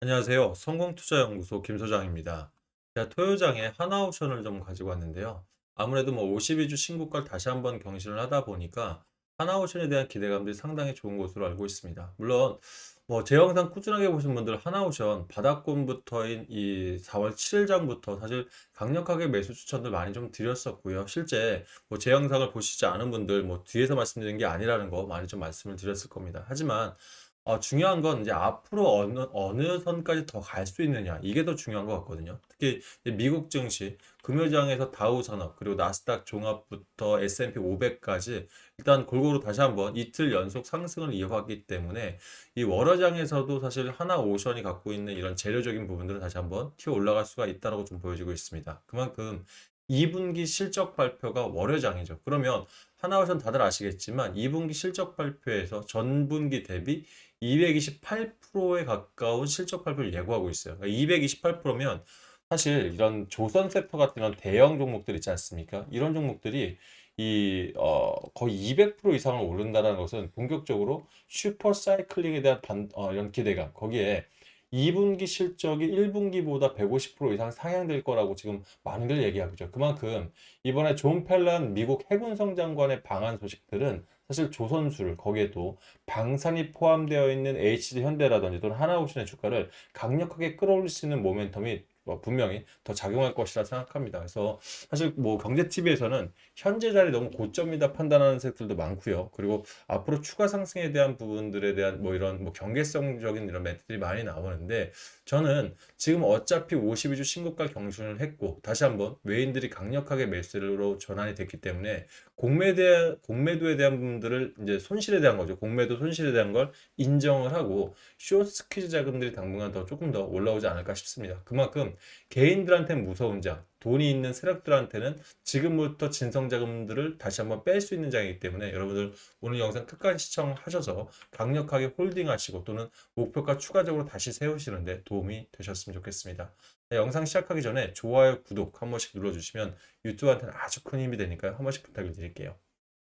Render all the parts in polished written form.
안녕하세요. 성공투자연구소 김소장입니다. 제가 토요장에 하나옵션을 좀 가지고 왔는데요. 아무래도 52주 신고가를 다시 한번 경신을 하다 보니까 하나옵션에 대한 기대감들이 상당히 좋은 것으로 알고 있습니다. 물론 제 영상 꾸준하게 보신 분들 하나옵션 바닥권부터인 이 4월 7일장부터 사실 강력하게 매수 추천들 많이 좀 드렸었고요. 실제 제 영상을 보시지 않은 분들 뒤에서 말씀드린 게 아니라는 거 많이 좀 말씀을 드렸을 겁니다. 하지만 중요한 건 이제 앞으로 어느 선까지 더 갈 수 있느냐 이게 더 중요한 것 같거든요. 특히 이제 미국 증시 금요장에서 다우 산업 그리고 나스닥 종합부터 S&P 500까지 일단 골고루 다시 한번 이틀 연속 상승을 이어갔기 때문에 이 월어장에서도 사실 하나 오션이 갖고 있는 이런 재료적인 부분들은 다시 한번 튀어 올라갈 수가 있다고 좀 보여지고 있습니다. 그만큼 2분기 실적 발표가 월요장이죠. 그러면 하나오션 다들 아시겠지만 2분기 실적 발표에서 전분기 대비 228%에 가까운 실적 발표를 예고하고 있어요. 그러니까 228%면 사실 이런 조선 섹터 같은 이런 대형 종목들 있지 않습니까? 이런 종목들이 거의 200% 이상을 오른다는 것은 본격적으로 슈퍼 사이클링에 대한 이런 기대감, 거기에 2분기 실적이 1분기보다 150% 이상 상향될 거라고 지금 많이들 얘기하고 있죠. 그만큼 이번에 존 펠런 미국 해군성 장관의 방한 소식들은 사실 조선술 거기에도 방산이 포함되어 있는 HD 현대라든지 또는 하나오션의 주가를 강력하게 끌어올릴 수 있는 모멘텀이 분명히 더 작용할 것이라 생각합니다. 그래서 사실 경제 TV에서는 현재 자리 너무 고점이다 판단하는 색들도 많고요. 그리고 앞으로 추가 상승에 대한 부분들에 대한 이런 경계성적인 이런 멘트들이 많이 나오는데 저는 지금 어차피 52주 신고가 경신을 했고 다시 한번 외인들이 강력하게 매수로 전환이 됐기 때문에 공매도에 대한 부분들을 이제 손실에 대한 거죠. 공매도 손실에 대한 걸 인정을 하고 숏 스퀴즈 자금들이 당분간 조금 더 올라오지 않을까 싶습니다. 그만큼 개인들한테는 무서운 장, 돈이 있는 세력들한테는 지금부터 진성 자금들을 다시 한번 뺄 수 있는 장이기 때문에 여러분들 오늘 영상 끝까지 시청하셔서 강력하게 홀딩하시고 또는 목표가 추가적으로 다시 세우시는데 도움이 되셨으면 좋겠습니다. 네, 영상 시작하기 전에 좋아요, 구독 한 번씩 눌러주시면 유튜브한테는 아주 큰 힘이 되니까요. 한 번씩 부탁을 드릴게요.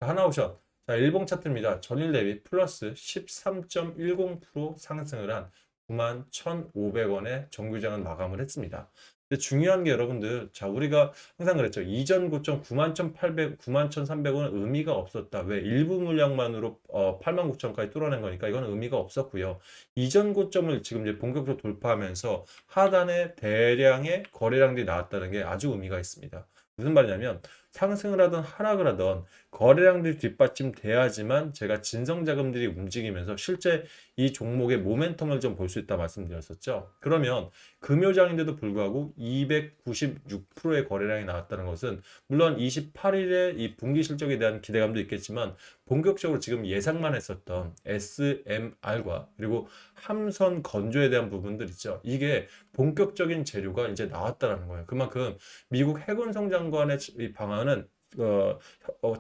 하나오션. 자, 일봉 차트입니다. 전일 대비 플러스 13.10% 상승을 한 91,500원에 정규장은 마감을 했습니다. 근데 중요한 게 여러분들, 자, 우리가 항상 그랬죠. 이전 고점 91,800, 91,300원은 의미가 없었다. 왜? 일부 물량만으로 89,000까지 뚫어낸 거니까 이건 의미가 없었고요. 이전 고점을 지금 이제 본격적으로 돌파하면서 하단에 대량의 거래량들이 나왔다는 게 아주 의미가 있습니다. 무슨 말이냐면 상승을 하든 하락을 하든 거래량들이 뒷받침돼야지만 제가 진성 자금들이 움직이면서 실제 이 종목의 모멘텀을 좀 볼 수 있다 말씀드렸었죠. 그러면 금요장인데도 불구하고 296%의 거래량이 나왔다는 것은 물론 28일에 이 분기 실적에 대한 기대감도 있겠지만 본격적으로 지금 예상만 했었던 SMR과 그리고 함선 건조에 대한 부분들 있죠. 이게 본격적인 재료가 이제 나왔다는 거예요. 그만큼 미국 해군성 장관의 이 방안은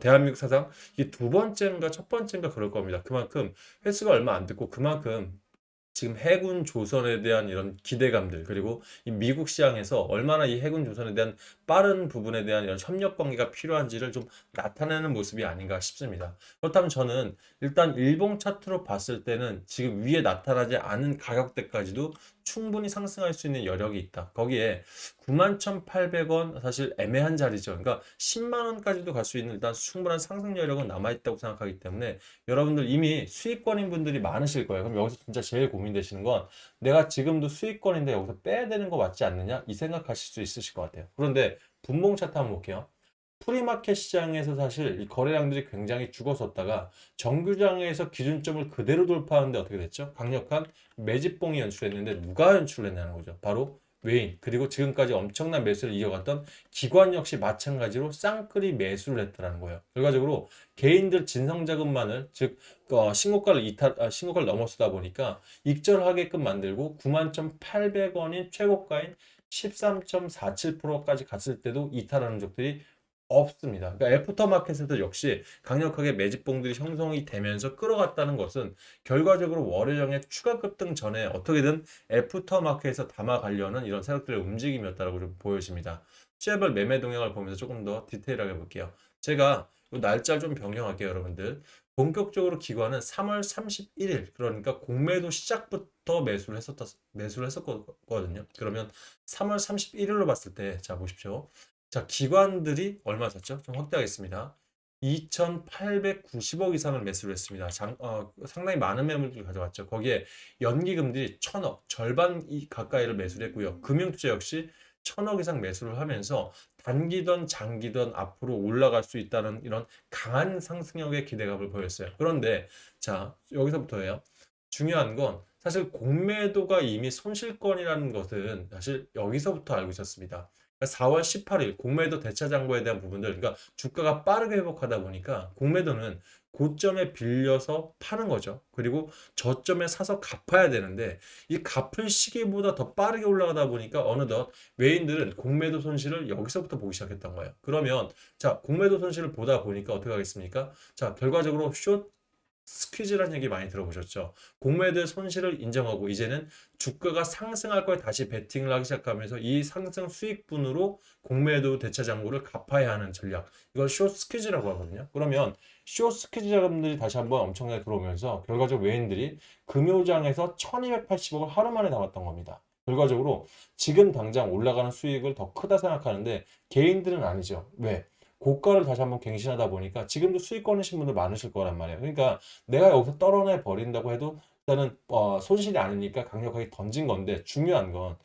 대한민국 사상 이게 두 번째인가 첫 번째인가 그럴 겁니다. 그만큼 횟수가 얼마 안 됐고 그만큼 지금 해군 조선에 대한 이런 기대감들 그리고 이 미국 시장에서 얼마나 이 해군 조선에 대한 빠른 부분에 대한 이런 협력 관계가 필요한지를 좀 나타내는 모습이 아닌가 싶습니다. 그렇다면 저는 일단 일봉 차트로 봤을 때는 지금 위에 나타나지 않은 가격대까지도 충분히 상승할 수 있는 여력이 있다. 거기에 91,800원 사실 애매한 자리죠. 그러니까 10만 원까지도 갈 수 있는 일단 충분한 상승 여력은 남아 있다고 생각하기 때문에 여러분들 이미 수익권인 분들이 많으실 거예요. 그럼 여기서 진짜 제일 고민되시는 건 내가 지금도 수익권인데 여기서 빼야 되는 거 맞지 않느냐? 이 생각하실 수 있으실 것 같아요. 그런데 분봉 차트 한번 볼게요. 프리마켓 시장에서 사실 이 거래량들이 굉장히 죽었었다가 정규장에서 기준점을 그대로 돌파하는데 어떻게 됐죠? 강력한 매집봉이 연출했는데 누가 연출했냐는 거죠. 바로 외인 그리고 지금까지 엄청난 매수를 이어갔던 기관 역시 마찬가지로 쌍끌이 매수를 했다는 거예요. 결과적으로 개인들 진성자금만을 즉 신고가를 넘어서다 보니까 익절하게끔 만들고 91,800원인 최고가인 13.47%까지 갔을 때도 이탈하는 적들이 없습니다. 그러니까 애프터마켓에도 역시 강력하게 매집봉들이 형성이 되면서 끌어갔다는 것은 결과적으로 월요정에 추가 급등 전에 어떻게든 애프터마켓에서 담아가려는 이런 세력들의 움직임이었다고 좀 보여집니다. 시야별 매매 동향을 보면서 조금 더 디테일하게 볼게요. 제가 이 날짜를 좀 변경할게요, 여러분들. 본격적으로 기관은 3월 31일, 그러니까 공매도 시작부터 매수를 했었거든요. 그러면 3월 31일로 봤을 때, 자, 보십시오. 자, 기관들이 얼마 샀죠? 좀 확대하겠습니다. 2,890억 이상을 매수를 했습니다. 상당히 많은 매물들을 가져왔죠. 거기에 연기금들이 1,000억, 절반 가까이를 매수를 했고요. 금융투자 역시 1,000억 이상 매수를 하면서 단기든 장기든 앞으로 올라갈 수 있다는 이런 강한 상승력의 기대감을 보였어요. 그런데 자, 여기서부터예요. 중요한 건 사실 공매도가 이미 손실권이라는 것은 사실 여기서부터 알고 있었습니다. 4월 18일 공매도 대차 잔고에 대한 부분들, 그러니까 주가가 빠르게 회복하다 보니까 공매도는 고점에 빌려서 파는 거죠. 그리고 저점에 사서 갚아야 되는데 이 갚을 시기보다 더 빠르게 올라가다 보니까 어느덧 외인들은 공매도 손실을 여기서부터 보기 시작했던 거예요. 그러면 자, 공매도 손실을 보다 보니까 어떻게 하겠습니까? 자, 결과적으로 숏 스퀴즈라는 얘기 많이 들어보셨죠? 공매도의 손실을 인정하고 이제는 주가가 상승할 거에 다시 베팅을 하기 시작하면서 이 상승 수익분으로 공매도 대차 잔고를 갚아야 하는 전략. 이걸 숏 스퀴즈라고 하거든요. 그러면 숏 스퀴즈 자금들이 다시 한번 엄청나게 들어오면서 결과적으로 외인들이 금요장에서 1280억을 하루 만에 담았던 겁니다. 결과적으로 지금 당장 올라가는 수익을 더 크다 생각하는데 개인들은 아니죠. 왜? 고가를 다시 한번 갱신하다 보니까 지금도 수익 거으신 분들 많으실 거란 말이에요. 그러니까 내가 여기서 떨어내 버린다고 해도 일단은 손실이 아니니까 강력하게 던진 건데 중요한 건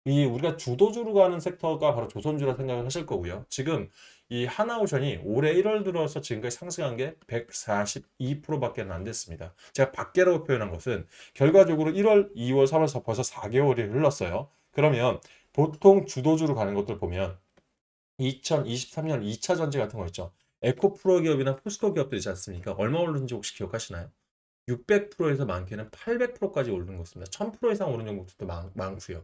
이 우리가 주도주로 가는 섹터가 바로 조선주라 생각을 하실 거고요. 지금 이 하나오션이 올해 1월 들어서 지금까지 상승한 게 142%밖에 안 됐습니다. 제가 밖에라고 표현한 것은 결과적으로 1월, 2월, 3월, 4월 벌써 4개월이 흘렀어요. 그러면 보통 주도주로 가는 것들 보면 2023년 2차 전지 같은 거 있죠. 에코프로 기업이나 포스코 기업들 있지 않습니까? 얼마 오르는지 혹시 기억하시나요? 600%에서 많게는 800%까지 오르는 것 같습니다. 1000% 이상 오른 종목들도 많고요.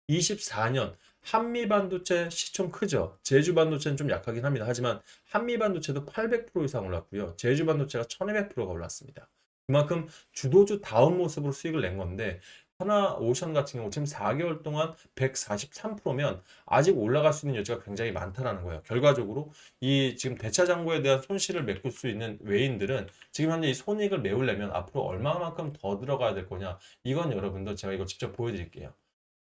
24년 한미 반도체 시총 크죠. 제주 반도체는 좀 약하긴 합니다. 하지만 한미 반도체도 800% 이상 올랐고요. 제주 반도체가 1200%가 올랐습니다. 그만큼 주도주 다운 모습으로 수익을 낸 건데 하나오션 같은 경우 지금 4개월 동안 143%면 아직 올라갈 수 있는 여지가 굉장히 많다라는 거예요. 결과적으로 이 지금 대차 잔고에 대한 손실을 메꿀 수 있는 외인들은 지금 현재 이 손익을 메우려면 앞으로 얼마만큼 더 들어가야 될 거냐. 이건 여러분들 제가 이거 직접 보여드릴게요.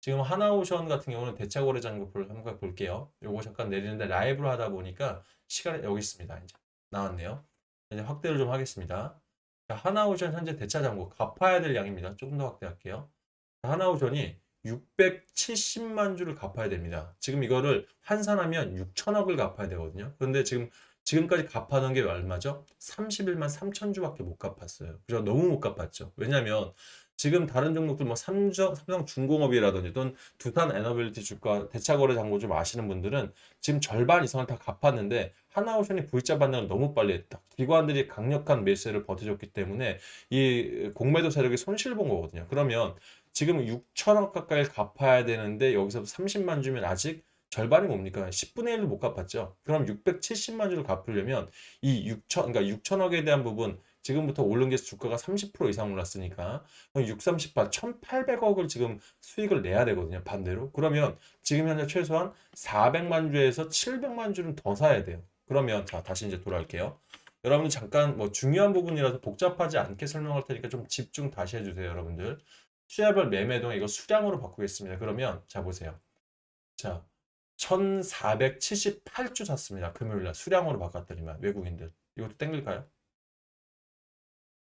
지금 하나오션 같은 경우는 대차 거래 잔고를 한번 볼게요. 요거 잠깐 내리는데 라이브로 하다 보니까 시간이 여기 있습니다. 이제 나왔네요. 이제 확대를 좀 하겠습니다. 자, 하나오션 현재 대차 잔고 갚아야 될 양입니다. 조금 더 확대할게요. 하나오션이 670만 주를 갚아야 됩니다. 지금 이거를 환산하면 6천억을 갚아야 되거든요. 그런데 지금까지 갚아놓은 게 얼마죠? 31만 3천 주밖에 못 갚았어요. 그죠? 너무 못 갚았죠. 왜냐면 지금 다른 종목들 뭐 삼성중공업이라든지 또는 두산 에너빌리티 주가 대차거래 잔고 좀 아시는 분들은 지금 절반 이상을 다 갚았는데 하나오션이 V자 반등을 너무 빨리 했다. 기관들이 강력한 매수를 버텨줬기 때문에 이 공매도 세력이 손실 본 거거든요. 그러면 지금 6천억 가까이 갚아야 되는데 여기서 30만 주면 아직 절반이 뭡니까? 10분의 1도 못 갚았죠. 그럼 670만 주를 갚으려면 이 그러니까 6천억에 대한 부분 지금부터 오른 게 주가가 30% 이상 올랐으니까 6, 38, 1,800억을 지금 수익을 내야 되거든요. 반대로. 그러면 지금 현재 최소한 400만 주에서 700만 주는 더 사야 돼요. 그러면 자, 다시 이제 돌아올게요. 여러분 잠깐 뭐 중요한 부분이라서 복잡하지 않게 설명할 테니까 좀 집중 다시 해주세요, 여러분들. 투자별 매매동 이거 수량으로 바꾸겠습니다. 그러면 자 보세요. 자 1478주 샀습니다. 금요일날 수량으로 바꿨더니만 외국인들 이것도 땡길까요?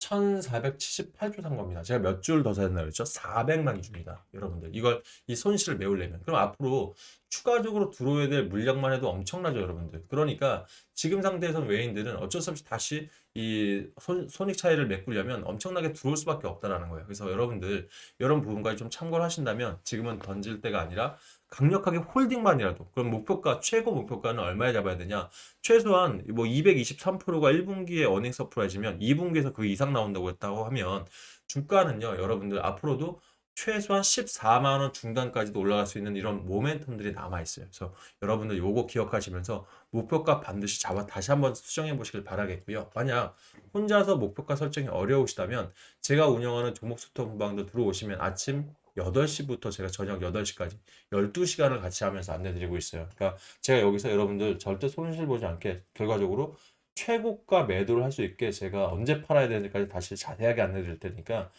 1478주 산 겁니다. 제가 몇 주를 더 사야 된다고 했죠? 400만 주입니다. 여러분들. 이걸 이 손실을 메우려면. 그럼 앞으로 추가적으로 들어오야 될 물량만 해도 엄청나죠, 여러분들. 그러니까 지금 상태에서는 외인들은 어쩔 수 없이 다시 이 손익 차이를 메꾸려면 엄청나게 들어올 수밖에 없다라는 거예요. 그래서 여러분들 이런 부분까지 좀 참고를 하신다면 지금은 던질 때가 아니라 강력하게 홀딩만이라도 그럼 목표가 최고 목표가는 얼마에 잡아야 되냐? 최소한 뭐 223%가 1분기에 어닝 서프라이즈면 2분기에서 그 이상 나온다고 했다고 하면 주가는요, 여러분들 앞으로도 최소한 14만 원 중단까지도 올라갈 수 있는 이런 모멘텀들이 남아 있어요. 그래서 여러분들 요거 기억하시면서 목표가 반드시 잡아 다시 한번 수정해 보시길 바라겠고요. 만약 혼자서 목표가 설정이 어려우시다면 제가 운영하는 종목 스토브방도 들어오시면 아침 8시부터 제가 저녁 8시까지 12시간을 같이 하면서 안내드리고 있어요. 그러니까 제가 여기서 여러분들 절대 손실 보지 않게 결과적으로 최고가 매도를 할 수 있게 제가 언제 팔아야 되는지까지 다시 자세하게 안내드릴 테니까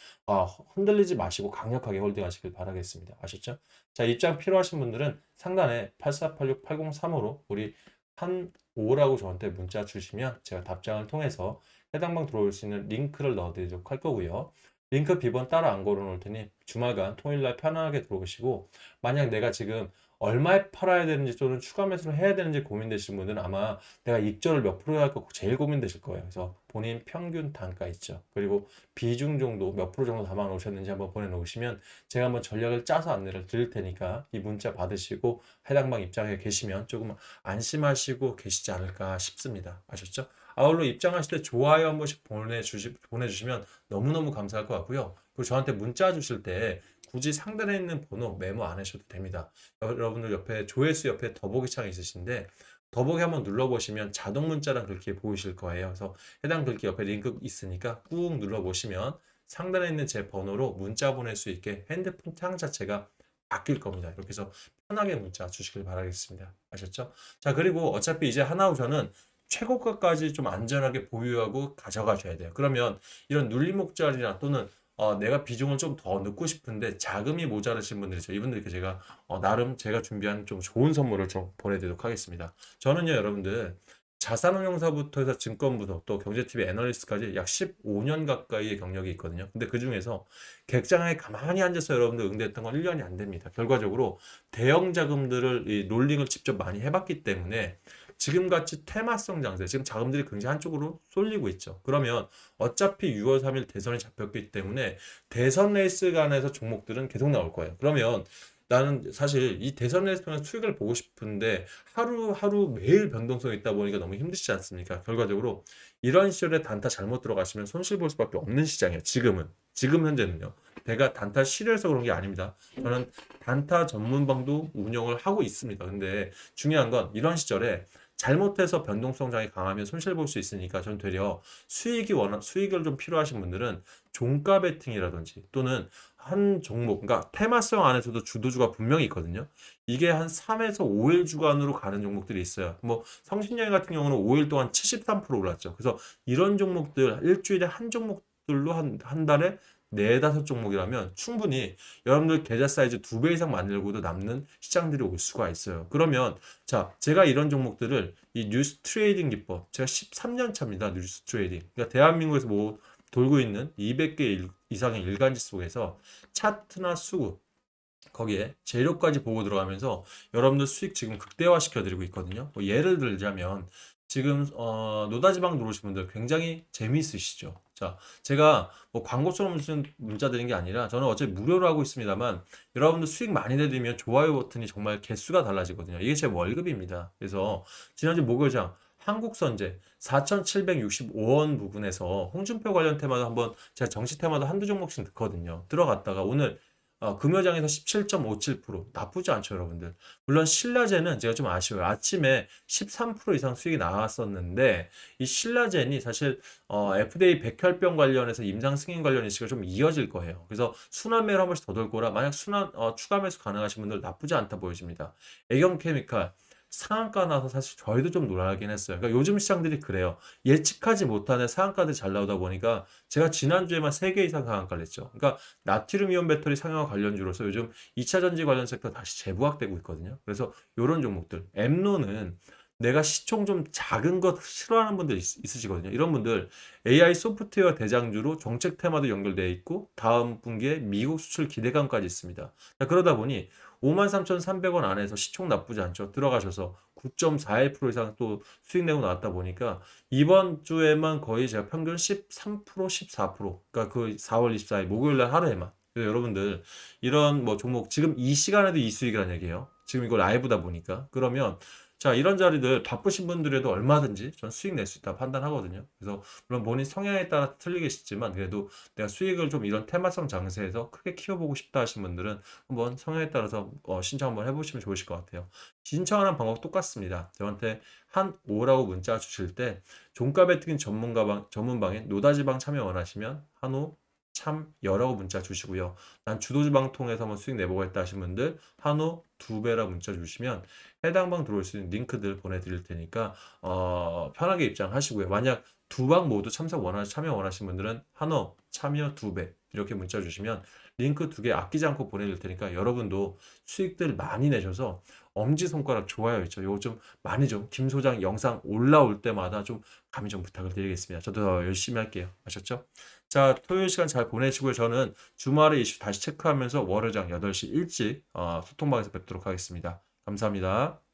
흔들리지 마시고 강력하게 홀딩하시길 바라겠습니다. 아셨죠? 자, 입장 필요하신 분들은 상단에 8486-8035로 우리 한 5라고 저한테 문자 주시면 제가 답장을 통해서 해당 방 들어올 수 있는 링크를 넣어드리도록 할 거고요. 링크 비번 따라 안 걸어 놓을 테니 주말간 토요일날 편안하게 들어오시고, 만약 내가 지금 얼마에 팔아야 되는지 또는 추가 매수를 해야 되는지 고민되시는 분들은 아마 내가 익절을 몇 프로 해야 할까 제일 고민되실 거예요. 그래서 본인 평균 단가 있죠. 그리고 비중 정도 몇 프로 정도 담아 놓으셨는지 한번 보내놓으시면 제가 한번 전략을 짜서 안내를 드릴 테니까 이 문자 받으시고 해당 방 입장해 계시면 조금 안심하시고 계시지 않을까 싶습니다. 아셨죠? 아울러 입장하실 때 좋아요 한 번씩 보내주시면 너무너무 감사할 것 같고요. 그리고 저한테 문자 주실 때 굳이 상단에 있는 번호 메모 안 하셔도 됩니다. 여러분들 옆에 조회수 옆에 더보기 창이 있으신데 더보기 한번 눌러보시면 자동 문자란 글귀 보이실 거예요. 그래서 해당 글귀 옆에 링크 있으니까 꾹 눌러보시면 상단에 있는 제 번호로 문자 보낼 수 있게 핸드폰 창 자체가 바뀔 겁니다. 이렇게 해서 편하게 문자 주시길 바라겠습니다. 아셨죠? 자, 그리고 어차피 이제 하나우션은 최고가까지 좀 안전하게 보유하고 가져가셔야 돼요. 그러면 이런 눌림목자리나 또는 내가 비중을 좀 더 넣고 싶은데 자금이 모자라신 분들이죠. 이분들께 제가 나름 제가 준비한 좀 좋은 선물을 좀 보내드리도록 하겠습니다. 저는요, 여러분들 자산운용사부터 해서 증권부서 또 경제TV 애널리스트까지 약 15년 가까이의 경력이 있거든요. 근데 그 중에서 객장에 가만히 앉아서 여러분들 응대했던 건 1년이 안 됩니다. 결과적으로 대형 자금들을 이 롤링을 직접 많이 해봤기 때문에 지금같이 테마성 장세, 지금 자금들이 굉장히 한쪽으로 쏠리고 있죠. 그러면 어차피 6월 3일 대선이 잡혔기 때문에 대선 레이스 간에서 종목들은 계속 나올 거예요. 그러면 나는 사실 이 대선 레이스 통해서 수익을 보고 싶은데 하루하루 매일 변동성이 있다 보니까 너무 힘드시지 않습니까? 결과적으로 이런 시절에 단타 잘못 들어가시면 손실 볼 수밖에 없는 시장이에요. 지금 현재는요. 제가 단타 싫어해서 그런 게 아닙니다. 저는 단타 전문방도 운영을 하고 있습니다. 근데 중요한 건 이런 시절에 잘못해서 변동성장이 강하면 손실 볼 수 있으니까 전 되려 수익을 좀 필요하신 분들은 종가 베팅이라든지 또는 한 종목, 그러니까 테마성 안에서도 주도주가 분명히 있거든요. 이게 한 3에서 5일 주간으로 가는 종목들이 있어요. 뭐 성신여행 같은 경우는 5일 동안 73% 올랐죠. 그래서 이런 종목들 일주일에 한 종목들로 한 달에 네다섯 종목이라면 충분히 여러분들 계좌 사이즈 2배 이상 만들고도 남는 시장들이 올 수가 있어요. 그러면 자, 제가 이런 종목들을 이 뉴스 트레이딩 기법, 제가 13년 차입니다. 뉴스 트레이딩. 그러니까 대한민국에서 뭐 돌고 있는 200개 이상의 일간지 속에서 차트나 수급, 거기에 재료까지 보고 들어가면서 여러분들 수익 지금 극대화 시켜드리고 있거든요. 뭐 예를 들자면 지금 노다지방 들어오신 분들 굉장히 재미있으시죠. 자, 제가 뭐 광고처럼 무슨 문자 드린 게 아니라 저는 어차피 무료로 하고 있습니다만 여러분들 수익 많이 내드리면 좋아요 버튼이 정말 개수가 달라지거든요. 이게 제 월급입니다. 그래서 지난주 목요장 한국선제 4,765원 부분에서 홍준표 관련 테마도 한번 제가 정시 테마도 한두 종목씩 넣거든요. 들어갔다가 오늘 금요장에서 17.57% 나쁘지 않죠, 여러분들. 물론 신라젠은 제가 좀 아쉬워요. 아침에 13% 이상 수익이 나왔었는데 이 신라젠이 사실 FDA 백혈병 관련해서 임상 승인 관련 이슈가 좀 이어질 거예요. 그래서 순환 매를 한 번씩 더 돌 거라 만약 추가 매수 가능하신 분들 나쁘지 않다 보여집니다. 애경케미칼 상한가 나서 사실 저희도 좀 놀라긴 했어요. 그러니까 요즘 시장들이 그래요. 예측하지 못한 상한가들이 잘 나오다 보니까 제가 지난주에만 3개 이상 상한가를 냈죠. 그러니까 나트륨 이온 배터리 상용화 관련주로서 요즘 2차 전지 관련 섹터 다시 재부각되고 있거든요. 그래서 이런 종목들, 엠노는 내가 시총 좀 작은 것 싫어하는 분들 있으시거든요. 이런 분들 AI 소프트웨어 대장주로 정책 테마도 연결되어 있고 다음 분기에 미국 수출 기대감까지 있습니다. 자, 그러다 보니 53,300원 안에서 시총 나쁘지 않죠. 들어가셔서 9.41% 이상 또 수익 내고 나왔다 보니까 이번 주에만 거의 제가 평균 13%, 14%, 그러니까 그 4월 24일 목요일 날 하루에만. 그래서 여러분들 이런 뭐 종목 지금 이 시간에도 이 수익이라는 얘기예요. 지금 이거 라이브다 보니까. 그러면 자, 이런 자리들 바쁘신 분들에도 얼마든지 전 수익 낼 수 있다 판단하거든요. 그래서 물론 본인 성향에 따라 틀리겠지만 그래도 내가 수익을 좀 이런 테마성 장세에서 크게 키워보고 싶다 하신 분들은 한번 성향에 따라서 신청 한번 해보시면 좋으실 것 같아요. 신청하는 방법 똑같습니다. 저한테 한 5라고 문자 주실 때 종가 베팅인 전문방인 노다지방 참여 원하시면 한우 참여라고 문자 주시고요. 난 주도주방 통해서 한번 수익 내보겠다 하신 분들 한우 2배라 문자 주시면 해당 방 들어올 수 있는 링크들 보내드릴 테니까 편하게 입장하시고요. 만약 두 방 모두 참여 원하시는 분들은 한우 참여 2배 이렇게 문자 주시면 링크 2개 아끼지 않고 보내드릴 테니까 여러분도 수익들 많이 내셔서 엄지손가락 좋아요 있죠. 요거 좀 많이 좀 김 소장 영상 올라올 때마다 좀 감히 좀 부탁을 드리겠습니다. 저도 더 열심히 할게요. 아셨죠? 자, 토요일 시간 잘 보내시고요. 저는 주말에 이슈 다시 체크하면서 월요장 8시 일찍 소통방에서 뵙도록 하겠습니다. 감사합니다.